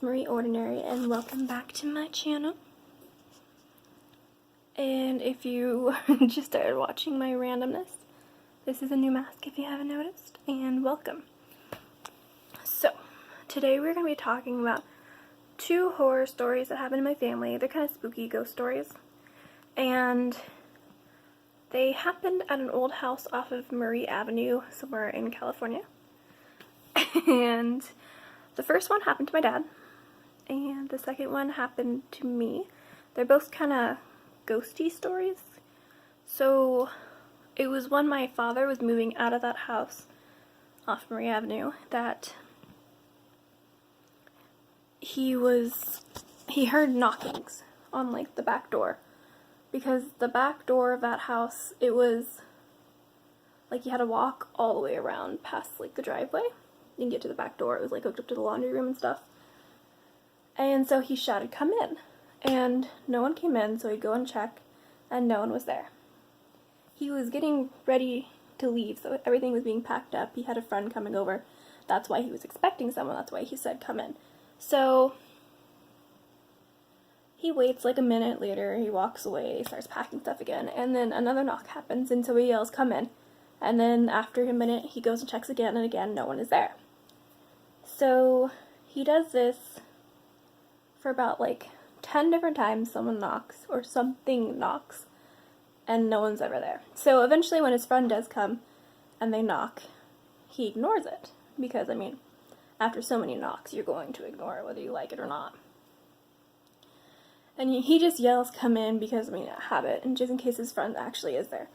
Marie Ordinary, and welcome back to my channel. And if you just started watching my randomness, this is a new mask if you haven't noticed, and welcome. So, today we're going to be talking about 2 horror stories that happened in my family. They're kind of spooky ghost stories, and they happened at an old house off of Murray Avenue, somewhere in California. And the first one happened to my dad, and the second one happened to me. They're both kind of ghosty stories. So it was when my father was moving out of that house off Murray Avenue that he heard knockings on like the back door, because the back door of that house, it was like you had to walk all the way around past like the driveway and get to the back door. It was like hooked up to the laundry room and stuff. And so he shouted, "Come in." And no one came in, so he'd go and check, and no one was there. He was getting ready to leave, so everything was being packed up. He had a friend coming over. That's why he was expecting someone. That's why he said, "Come in." So he waits like a minute later, he walks away, starts packing stuff again, and then another knock happens, and so he yells, "Come in." And then after a minute, he goes and checks again, and again, no one is there. So he does this for about like 10 different times. Someone knocks, or something knocks, and no one's ever there. So eventually when his friend does come and they knock, he ignores it. Because, I mean, after so many knocks, you're going to ignore it whether you like it or not. And he just yells, "Come in," because, I mean, a habit, and just in case his friend actually is there.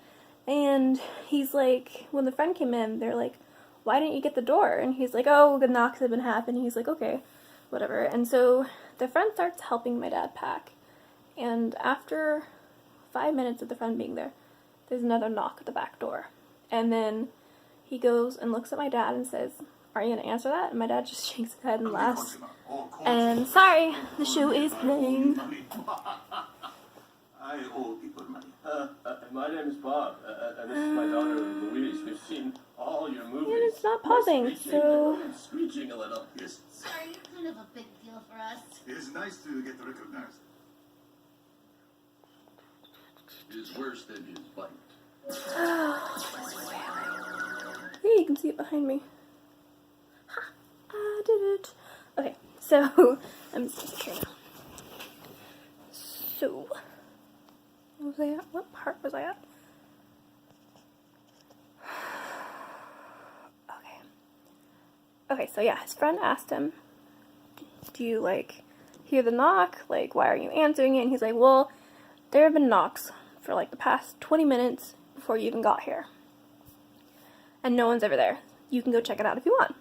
And he's like, when the friend came in, they're like, "Why didn't you get the door?" And he's like, "Oh, the knocks have been happening." He's like, "Okay, whatever." And so the friend starts helping my dad pack. And after 5 minutes of the friend being there, there's another knock at the back door. And then he goes and looks at my dad and says, "Are you going to answer that?" And my dad just shakes his head and laughs. And sorry, the show is playing. I owe people money. My name is Bob, and this is my daughter Louise. We've seen all your movies. And it's not pausing, so... Screeching a little. Yes. Sorry, you're kind of a big deal for us. It's nice to get recognized. It's worse than his bite. Hey, you can see it behind me. Ha! I did it. Okay, so I'm just taking a picture now. So, where was I at? What part was I at? Okay, so yeah, his friend asked him, "Do you, like, hear the knock? Like, why are you answering it?" And he's like, "Well, there have been knocks for, like, the past 20 minutes before you even got here. And no one's ever there. You can go check it out if you want."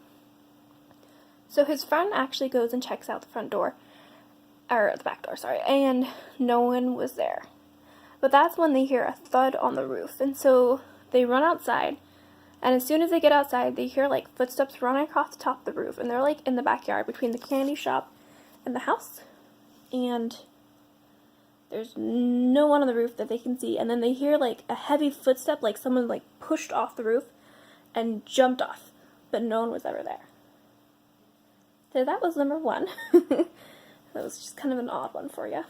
So his friend actually goes and checks out the front door, or the back door, sorry, and no one was there. But that's when they hear a thud on the roof, and so they run outside. And as soon as they get outside, they hear, like, footsteps running across the top of the roof. And they're, like, in the backyard between the candy shop and the house. And there's no one on the roof that they can see. And then they hear, like, a heavy footstep, like someone, like, pushed off the roof and jumped off. But no one was ever there. So that was number 1. That was just kind of an odd one for you.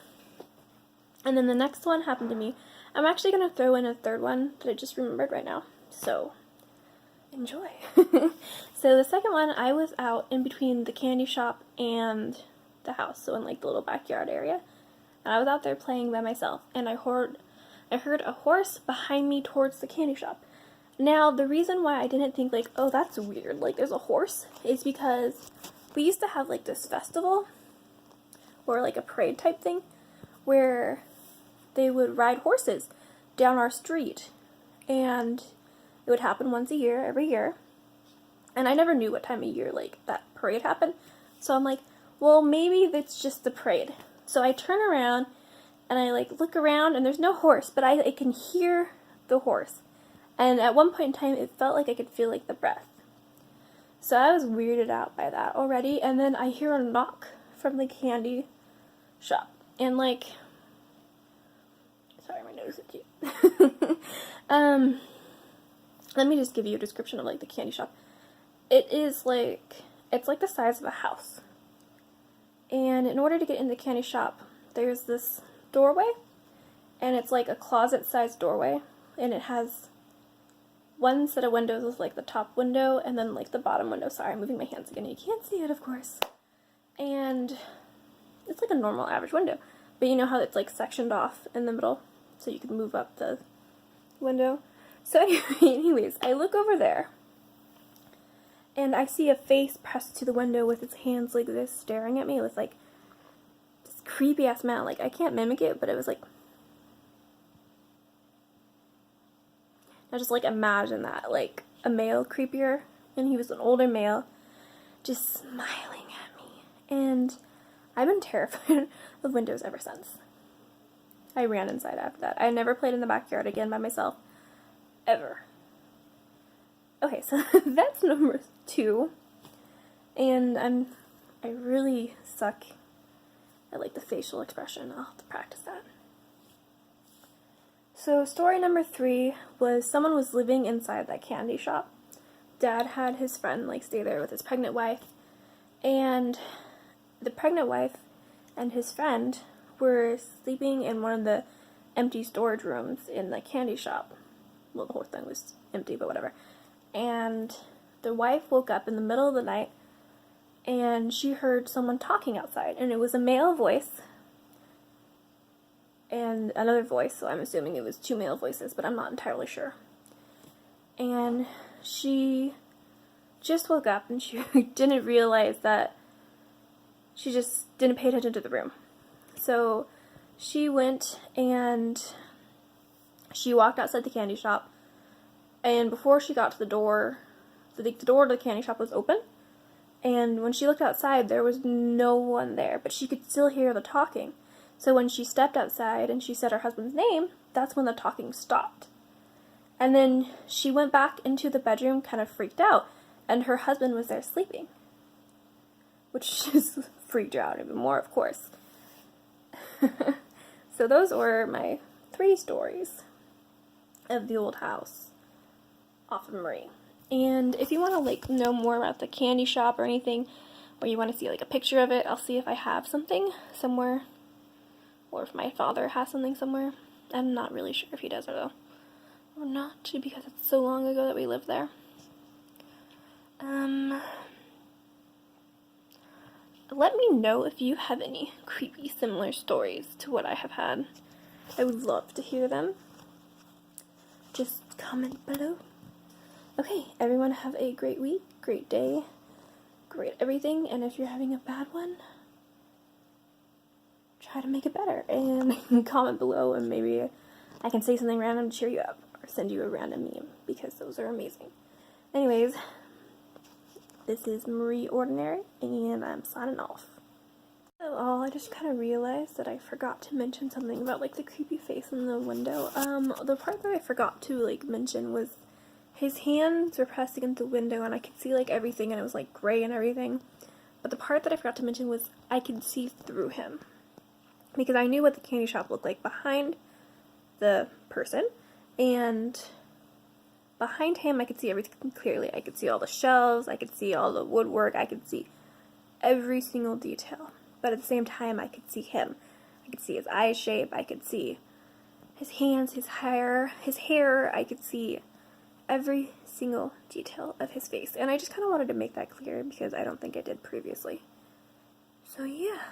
And then the next one happened to me. I'm actually going to throw in a third one that I just remembered right now. So... enjoy. So the second one, I was out in between the candy shop and the house, so in like the little backyard area, and I was out there playing by myself, and I heard a horse behind me towards the candy shop. Now, the reason why I didn't think like, oh, that's weird, like there's a horse, is because we used to have like this festival, or like a parade type thing, where they would ride horses down our street, and it would happen once a year, every year. And I never knew what time of year, like, that parade happened. So I'm like, well, maybe it's just the parade. So I turn around, and I, like, look around, and there's no horse, but I can hear the horse. And at one point in time, it felt like I could feel, like, the breath. So I was weirded out by that already. And then I hear a knock from the candy shop. And, like, sorry, my nose itchy. Let me just give you a description of, like, the candy shop. It is, like, it's, like, the size of a house. And in order to get into the candy shop, there's this doorway, and it's like a closet-sized doorway, and it has one set of windows with like the top window and then like the bottom window. Sorry, I'm moving my hands again. You can't see it, of course. And it's like a normal average window, but you know how it's like sectioned off in the middle, so you can move up the window. So anyways, I look over there, and I see a face pressed to the window with its hands like this, staring at me with like this creepy ass smile. Like, I can't mimic it, but it was like, now just like imagine that, like a male creepier, and he was an older male, just smiling at me. And I've been terrified of windows ever since. I ran inside after that. I never played in the backyard again by myself, ever. Okay, so that's number 2, and I really suck at like the facial expression. I'll have to practice that. So story number 3 was someone was living inside that candy shop. Dad had his friend like stay there with his pregnant wife, and the pregnant wife and his friend were sleeping in one of the empty storage rooms in the candy shop. Well, the whole thing was empty, but whatever. And the wife woke up in the middle of the night, and she heard someone talking outside, and it was a male voice and another voice, so I'm assuming it was 2 male voices, but I'm not entirely sure. And she just woke up, and she didn't realize that she just didn't pay attention to the room. So she went and she walked outside the candy shop, and before she got to the door to the candy shop was open, and when she looked outside, there was no one there, but she could still hear the talking. So when she stepped outside and she said her husband's name, that's when the talking stopped. And then she went back into the bedroom kind of freaked out, and her husband was there sleeping, which just freaked her out even more, of course. So those were my 3 stories of the old house off of Marie. And if you want to like know more about the candy shop or anything, or you want to see like a picture of it, I'll see if I have something somewhere, or if my father has something somewhere. I'm not really sure if he does or not, because it's so long ago that we lived there. Let me know if you have any creepy similar stories to what I have had. I would love to hear them. Just comment below. Okay, everyone have a great week, great day, great everything, and if you're having a bad one, try to make it better, and comment below, and maybe I can say something random to cheer you up, or send you a random meme, because those are amazing. Anyways, this is Marie Ordinary, and I'm signing off. So, I just kind of realized that I forgot to mention something about, like, the creepy face in the window. The part that I forgot to, like, mention was his hands were pressed against the window, and I could see, like, everything, and it was, like, gray and everything. But the part that I forgot to mention was I could see through him, because I knew what the candy shop looked like behind the person, and behind him I could see everything clearly. I could see all the shelves, I could see all the woodwork, I could see every single detail. But at the same time, I could see him. I could see his eye shape, I could see his hands, his hair, I could see every single detail of his face. And I just kind of wanted to make that clear because I don't think I did previously. So yeah.